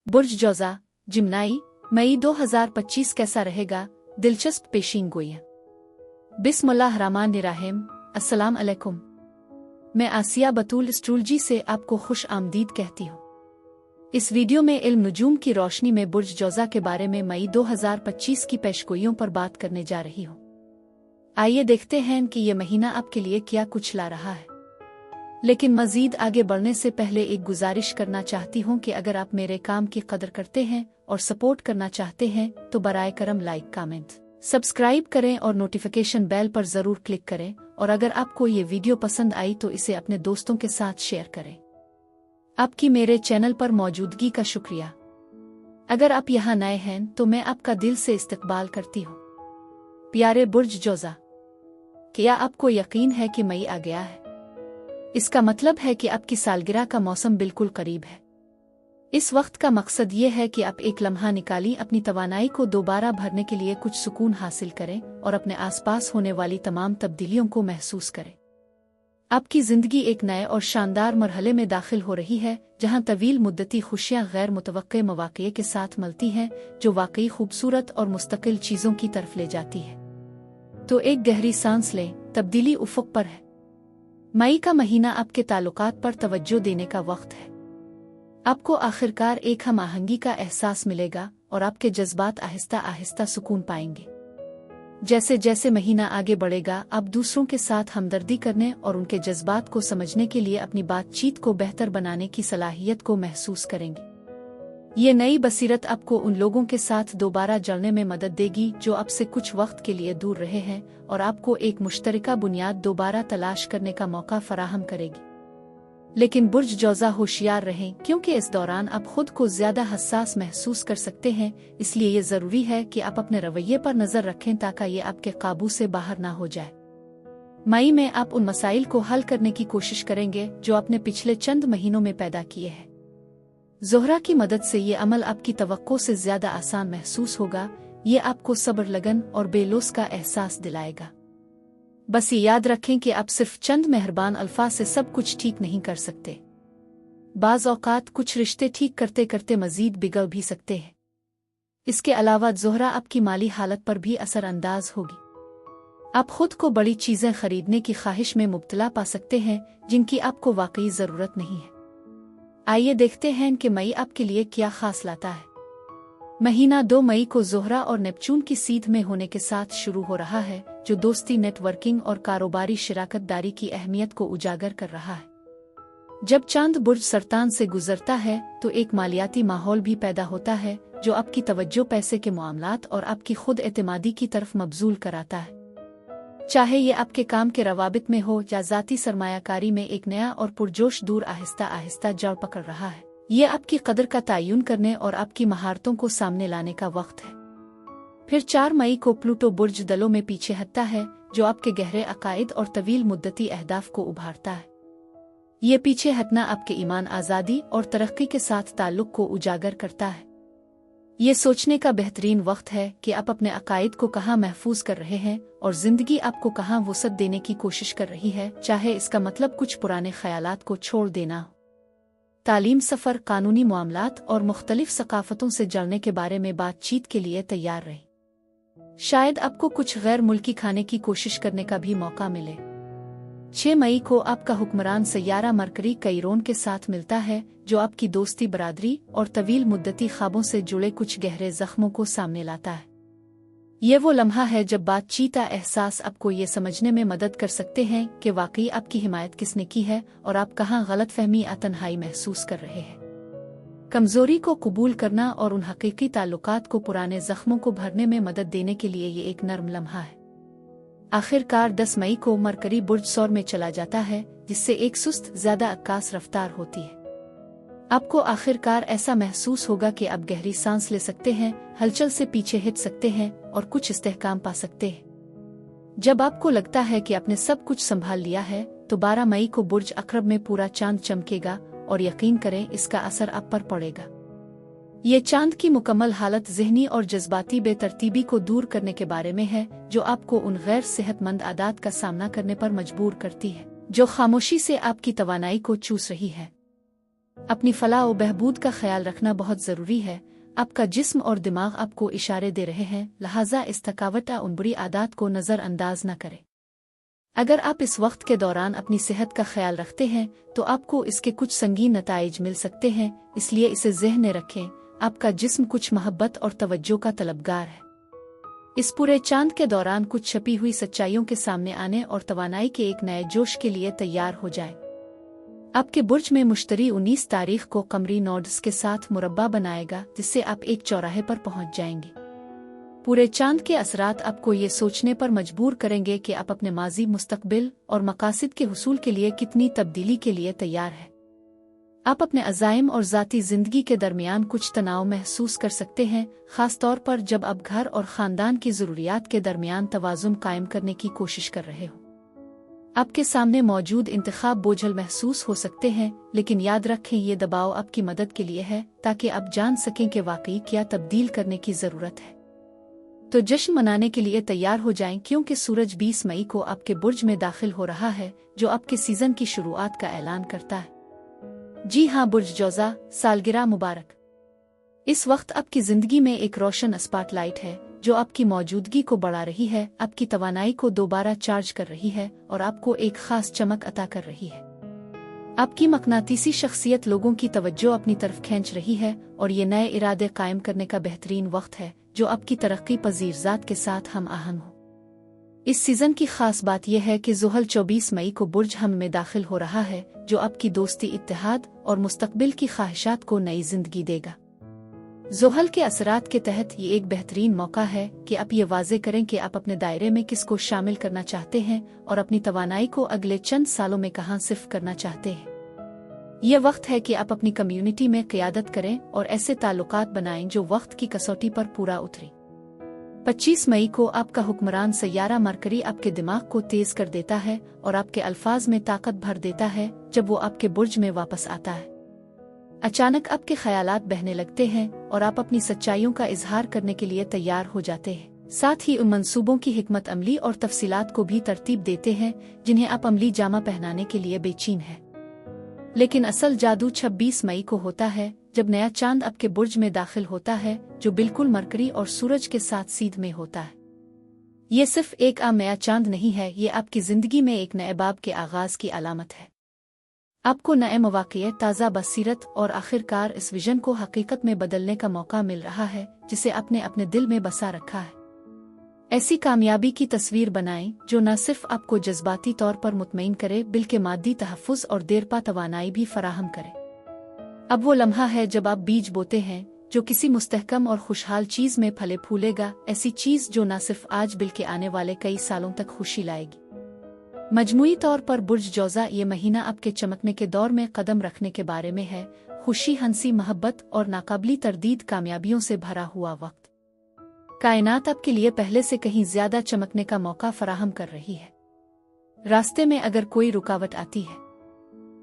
बुर्ज जौज़ा जिम्नाई मई 2025 कैसा रहेगा? दिलचस्प पेशीन गोइयां। बिस्मिल्लाहिर्रहमानिर्रहीम। अस्सलाम अलैकुम। मैं आसिया बतूल एस्ट्रोलॉजी से आपको खुश आमदीद कहती हूँ। इस वीडियो में इल्म नुजूम की रोशनी में बुर्ज जौज़ा के बारे में मई 2025 की पेशगोइयों पर बात करने जा रही हूँ। आइए देखते हैं कि ये महीना आपके लिए क्या कुछ ला रहा है। लेकिन मजीद आगे बढ़ने से पहले एक गुजारिश करना चाहती हूँ कि अगर आप मेरे काम की कदर करते हैं और सपोर्ट करना चाहते हैं तो बराए करम लाइक, कमेंट, सब्सक्राइब करें और नोटिफिकेशन बेल पर ज़रूर क्लिक करें। और अगर आपको ये वीडियो पसंद आई तो इसे अपने दोस्तों के साथ शेयर करें। आपकी मेरे चैनल पर मौजूदगी का शुक्रिया। अगर आप यहाँ नए हैं तो मैं आपका दिल से इस्तकबाल करती हूँ। प्यारे बुर्ज जौज़ा, क्या आपको यकीन है कि मई आ गया है? इसका मतलब है कि आपकी सालगिरह का मौसम बिल्कुल करीब है। इस वक्त का मकसद ये है कि आप एक लम्हा निकाली अपनी तवानाई को दोबारा भरने के लिए कुछ सुकून हासिल करें और अपने आसपास होने वाली तमाम तब्दीलियों को महसूस करें। आपकी जिंदगी एक नए और शानदार मरहले में दाखिल हो रही है, जहां तवील मुद्दती खुशियां गैर मुतवक्के मौक़े के साथ मिलती हैं, जो वाकई खूबसूरत और मुस्तकिल चीज़ों की तरफ ले जाती है। तो एक गहरी सांस लें, तब्दीली उफ़ुक़ पर है। मई का महीना आपके ताल्लुकात पर तवज्जो देने का वक्त है। आपको आखिरकार एक हम आहंगी का एहसास मिलेगा और आपके जज्बात आहिस्ता आहिस्ता सुकून पाएंगे। जैसे जैसे महीना आगे बढ़ेगा, आप दूसरों के साथ हमदर्दी करने और उनके जज्बात को समझने के लिए अपनी बातचीत को बेहतर बनाने की सलाहियत को महसूस करेंगे। ये नई बसीरत आपको उन लोगों के साथ दोबारा जुड़ने में मदद देगी जो आपसे कुछ वक्त के लिए दूर रहे हैं, और आपको एक मुश्तरका बुनियाद दोबारा तलाश करने का मौका फराहम करेगी। लेकिन बुर्ज जौज़ा होशियार रहें, क्योंकि इस दौरान आप खुद को ज्यादा हसास महसूस कर सकते हैं। इसलिए ये जरूरी है कि आप अपने रवैये पर नजर रखें ताकि ये आपके काबू से बाहर ना हो जाए। मई में आप उन मसाइल को हल करने की कोशिश करेंगे जो आपने पिछले चंद महीनों में पैदा किए हैं। ज़ोहरा की मदद से ये अमल आपकी तवक्को से ज्यादा आसान महसूस होगा। ये आपको सब्र, लगन और बेलौस का एहसास दिलाएगा। बस ये याद रखें कि आप सिर्फ चंद मेहरबान अल्फाज से सब कुछ ठीक नहीं कर सकते। बाज़ औक़ात कुछ रिश्ते ठीक करते करते मजीद बिगड़ भी सकते हैं। इसके अलावा ज़ोहरा आपकी माली हालत पर भी असर अंदाज होगी। आप खुद को बड़ी चीज़ें खरीदने की ख्वाहिश में मुब्तला पा सकते हैं जिनकी आपको वाकई ज़रूरत नहीं है। आइए देखते हैं कि मई आपके लिए क्या खास लाता है। महीना 2 मई को ज़ोहरा और नेपच्यून की सीध में होने के साथ शुरू हो रहा है, जो दोस्ती, नेटवर्किंग और कारोबारी शिराकतदारी की अहमियत को उजागर कर रहा है। जब चांद बुर्ज सरतान से गुजरता है तो एक मालियाती माहौल भी पैदा होता है जो आपकी तवज्जो पैसे के मामलात और आपकी खुद एतमादी की तरफ मबजूल कराता है। चाहे ये आपके काम के रवाबित में हो या ज़ाती सरमायाकारी में, एक नया और पुरजोश दूर आहिस्ता आहिस्ता जड़ पकड़ रहा है। ये आपकी कदर का तयन करने और आपकी महारतों को सामने लाने का वक्त है। फिर 4 मई को प्लूटो बुर्ज दलों में पीछे हटता है, जो आपके गहरे अकायद और तवील मुद्दती अहदाफ को उभारता है। ये पीछे हटना आपके ईमान, आज़ादी और तरक्की के साथ ताल्लुक को उजागर करता है। ये सोचने का बेहतरीन वक्त है कि आप अपने अकायद को कहाँ महफूज कर रहे हैं और जिंदगी आपको कहाँ वुसअत देने की कोशिश कर रही है, चाहे इसका मतलब कुछ पुराने ख्यालात को छोड़ देना हो। तालीम, सफ़र, कानूनी मामलात और मुख्तलिफ सकाफ़तों से जुड़ने के बारे में बातचीत के लिए तैयार रहें। शायद आपको कुछ गैर मुल्की खाने की कोशिश करने का भी मौका मिले। 6 मई को आपका हुक्मरान सैयारा मरकरी कैरोन के साथ मिलता है, जो आपकी दोस्ती, बरादरी और तवील मुद्दती ख्वाबों से जुड़े कुछ गहरे जख्मों को सामने लाता है। ये वो लम्हा है जब बातचीत का एहसास आपको ये समझने में मदद कर सकते हैं कि वाकई आपकी हिमायत किसने की है और आप कहाँ गलतफहमी या तन्हाई महसूस कर रहे हैं। कमजोरी को कबूल करना और उन हकीकी ताल्लुकात को पुराने जख्मों को भरने में मदद देने के लिए ये एक नर्म लम्हा है। आखिरकार 10 मई को मरकरी बुर्ज सौर में चला जाता है, जिससे एक सुस्त, ज्यादा अक्कास रफ्तार होती है। आपको आखिरकार ऐसा महसूस होगा कि आप गहरी सांस ले सकते हैं, हलचल से पीछे हट सकते हैं और कुछ इस्तेहकाम पा सकते हैं। जब आपको लगता है कि आपने सब कुछ संभाल लिया है तो 12 मई को बुर्ज अक़रब में पूरा चांद चमकेगा, और यकीन करें इसका असर आप पर पड़ेगा। ये चांद की मुकम्मल हालत ज़हनी और जज्बाती बेतरतीबी को दूर करने के बारे में है, जो आपको उन गैर सेहतमंद आदत का सामना करने पर मजबूर करती है जो खामोशी से आपकी तवानाई को चूस रही है। अपनी फलाह व बहबूद का ख्याल रखना बहुत ज़रूरी है। आपका जिस्म और दिमाग आपको इशारे दे रहे हैं, लिहाजा इस थकावट उन बुरी आदत को नज़रअंदाज न करें। अगर आप इस वक्त के दौरान अपनी सेहत का ख्याल रखते हैं तो आपको इसके कुछ संगीन नताइज मिल सकते हैं, इसलिए इसे ज़हन में रखें। आपका जिस्म कुछ मोहब्बत और तवज्जो का तलबगार है। इस पूरे चांद के दौरान कुछ छपी हुई सच्चाइयों के सामने आने और तवानाई के एक नए जोश के लिए तैयार हो जाए। आपके बुर्ज में मुश्तरी 19 तारीख को कमरी नोड्स के साथ मुरब्बा बनाएगा, जिससे आप एक चौराहे पर पहुंच जाएंगे। पूरे चांद के असरात आपको ये सोचने पर मजबूर करेंगे कि आप अपने माजी, मुस्तकबिल और मकासिद के हुसूल के लिए कितनी तब्दीली के लिए तैयार हैं। आप अपने अज़ाइम और ज़ाती ज़िंदगी के दरमियान कुछ तनाव महसूस कर सकते हैं, ख़ास तौर पर जब आप घर और ख़ानदान की ज़रूरियात के दरमियान तवाज़ुन कायम करने की कोशिश कर रहे हो। आपके सामने मौजूद इंतखाब बोझल महसूस हो सकते हैं, लेकिन याद रखें ये दबाव आपकी मदद के लिए है, ताकि आप जान सकें कि वाकई क्या तब्दील करने की ज़रूरत है। तो जश्न मनाने के लिए तैयार हो जाएं, क्योंकि सूरज 20 मई को आपके बुर्ज में दाखिल हो रहा है, जो आपके सीज़न की शुरुआत का ऐलान करता है। जी हाँ, बुर्ज जौज़ा, सालगिरह मुबारक। इस वक्त आपकी ज़िंदगी में एक रोशन स्पॉटलाइट है जो आपकी मौजूदगी को बढ़ा रही है, आपकी तवानाई को दोबारा चार्ज कर रही है और आपको एक खास चमक अता कर रही है। आपकी मकनातीसी शख्सियत लोगों की तवज्जो अपनी तरफ खींच रही है और ये नए इरादे कायम करने का बेहतरीन वक्त है जो आपकी तरक्की पजीर ज़ात के साथ हम आहंग हो। इस सीज़न की खास बात यह है कि ज़ुहल 24 मई को बुर्ज हम में दाखिल हो रहा है, जो आपकी दोस्ती, इत्तेहाद और मुस्तकबिल की ख्वाहिशात को नई जिंदगी देगा। ज़ुहल के असरात के तहत ये एक बेहतरीन मौका है कि आप ये वाज़े करें कि आप अपने दायरे में किसको शामिल करना चाहते हैं और अपनी तवानाई को अगले चंद सालों में कहाँ सिर्फ करना चाहते हैं। यह वक्त है कि आप अपनी कम्युनिटी में क़ियादत करें और ऐसे ताल्लुकात बनाएं जो वक्त की कसौटी पर पूरा उतरे। 25 मई को आपका हुक्मरान सैयारा मरकरी आपके दिमाग को तेज कर देता है और आपके अल्फाज में ताकत भर देता है जब वो आपके बुर्ज में वापस आता है। अचानक आपके ख्यालात बहने लगते हैं और आप अपनी सच्चाइयों का इजहार करने के लिए तैयार हो जाते हैं। साथ ही उन मंसूबों की हिकमत अमली और तफसीलात को भी तरतीब देते हैं जिन्हें आप अमली जामा पहनाने के लिए बेचैन हैं। लेकिन असल जादू 26 मई को होता है, जब नया चांद आपके बुर्ज में दाखिल होता है, जो बिल्कुल मरकरी और सूरज के साथ सीध में होता है। ये सिर्फ एक आम नया चांद नहीं है, ये आपकी जिंदगी में एक नए बाब के आगाज की अलामत है। आपको नए मौक़े, ताज़ा बसीरत और आखिरकार इस विजन को हकीकत में बदलने का मौका मिल रहा है जिसे आपने अपने दिल में बसा रखा है। ऐसी कामयाबी की तस्वीर बनाएं जो न सिर्फ आपको जज्बाती तौर पर मुतमईन करे, बल्कि मादी तहफ़्फ़ुज़ और देरपा तवानाई भी फराहम करे। अब वो लम्हा है जब आप बीज बोते हैं जो किसी मुस्तहकम और खुशहाल चीज़ में फले फूलेगा, ऐसी चीज़ जो न सिर्फ आज बल्कि आने वाले कई सालों तक खुशी लाएगी। मजमूई तौर पर बुर्ज जौज़ा ये महीना आपके चमकने के दौर में कदम रखने के बारे में है। खुशी, हंसी, मोहब्बत और नाकाबिली तरदीद कामयाबियों से भरा हुआ वक्त। कायनात आपके लिए पहले से कहीं ज्यादा चमकने का मौका फराहम कर रही है। रास्ते में अगर कोई रुकावट आती है,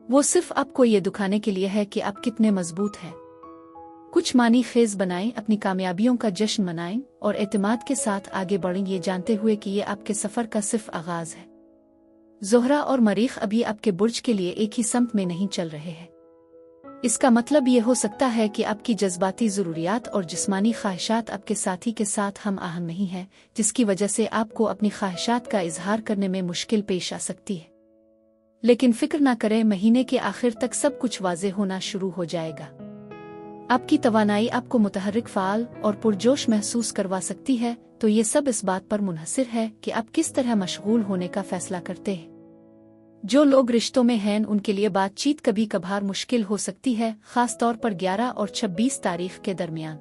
वो सिर्फ आपको ये दिखाने के लिए है कि आप कितने मजबूत हैं। कुछ मानी खेज बनाएं, अपनी कामयाबियों का जश्न मनाएं और एतमाद के साथ आगे बढ़ें, ये जानते हुए कि ये आपके सफर का सिर्फ आगाज है। ज़ोहरा और मरीख अभी आपके बुर्ज के लिए एक ही समत में नहीं चल रहे हैं। इसका मतलब ये हो सकता है कि आपकी जज्बाती ज़रूरियात और जिस्मानी ख्वाहिशात आपके साथी के साथ हम आहंग नहीं है, जिसकी वजह से आपको अपनी ख्वाहिशात का इजहार करने में मुश्किल पेश आ सकती है। लेकिन फिक्र ना करें, महीने के आखिर तक सब कुछ वाज़ेह होना शुरू हो जाएगा। आपकी तवानाई आपको मुतहर्रिक, फ़ाल और पुरजोश महसूस करवा सकती है, तो ये सब इस बात पर मुनहसिर है कि आप किस तरह मशगूल होने का फैसला करते हैं। जो लोग रिश्तों में हैं उनके लिए बातचीत कभी कभार मुश्किल हो सकती है, खास तौर पर 11 और 26 तारीख के दरमियान।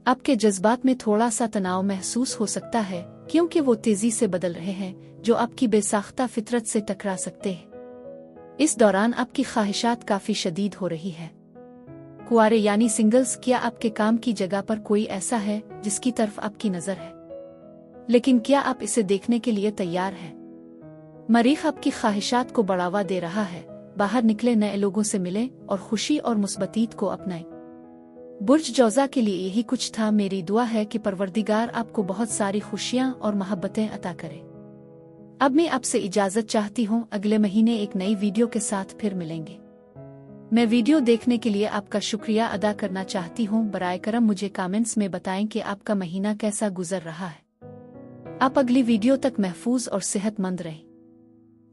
आपके जज्बात में थोड़ा सा तनाव महसूस हो सकता है, क्योंकि वो तेजी से बदल रहे हैं जो आपकी बेसाख्ता फितरत से टकरा सकते हैं। इस दौरान आपकी ख्वाहिशात काफी शदीद हो रही है। कुआरे यानी सिंगल्स, क्या आपके काम की जगह पर कोई ऐसा है जिसकी तरफ आपकी नजर है, लेकिन क्या आप इसे देखने के लिए तैयार हैं? मरीख आपकी ख्वाहिशात को बढ़ावा दे रहा है। बाहर निकले, नए लोगों से मिले और खुशी और मुस्बतीत को अपनाएं। बुर्ज जौज़ा के लिए यही कुछ था। मेरी दुआ है कि परवरदिगार आपको बहुत सारी खुशियां और मोहब्बतें अता करे। अब मैं आपसे इजाजत चाहती हूँ। अगले महीने एक नई वीडियो के साथ फिर मिलेंगे। मैं वीडियो देखने के लिए आपका शुक्रिया अदा करना चाहती हूँ। बराए करम मुझे कमेंट्स में बताएं कि आपका महीना कैसा गुजर रहा है। आप अगली वीडियो तक महफूज और सेहतमंद रहें।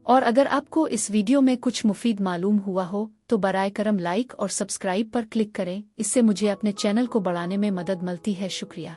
और अगर आपको इस वीडियो में कुछ मुफीद मालूम हुआ हो तो बराए करम लाइक और सब्सक्राइब पर क्लिक करें। इससे मुझे अपने चैनल को बढ़ाने में मदद मिलती है। शुक्रिया।